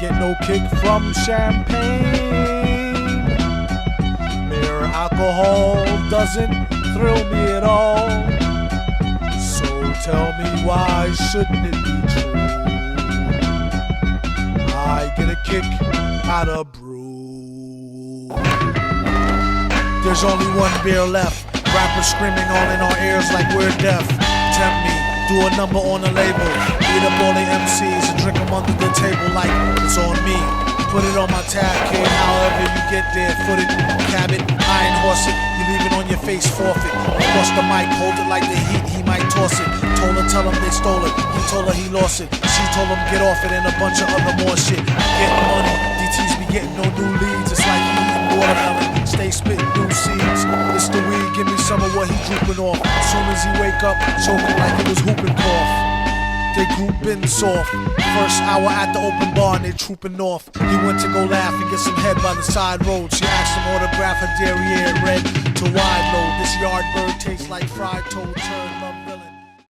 get no kick from champagne. Mere alcohol doesn't thrill me at all. So tell me, why shouldn't it be true? I get a kick out of brew. There's only one beer left. Rappers screaming all in our ears like we're deaf. Tempt me, do a number on the label. Beat up all the MCs and drink them under the table like it's on me. Put it on my tab, kid, however you get there. Foot it, cab it, iron horse it. You leave it on your face, forfeit. Bust the mic, hold it like the heat, he might toss it. Told her, tell him they stole it. He told her he lost it. She told him get off it and a bunch of other more shit. Getting money, DTs be getting no new leads. It's like eating watermelon, stay spitting new seeds. It's the weed, give me some of what he drooping off. As soon as he wake up, choking like he was whooping cough. They grouping soft. First hour at the open bar and they trooping off. He went to go laugh and get some head by the side road. She asked him autograph her derriere red to wide load. This yard bird tastes like fried toad. Turn love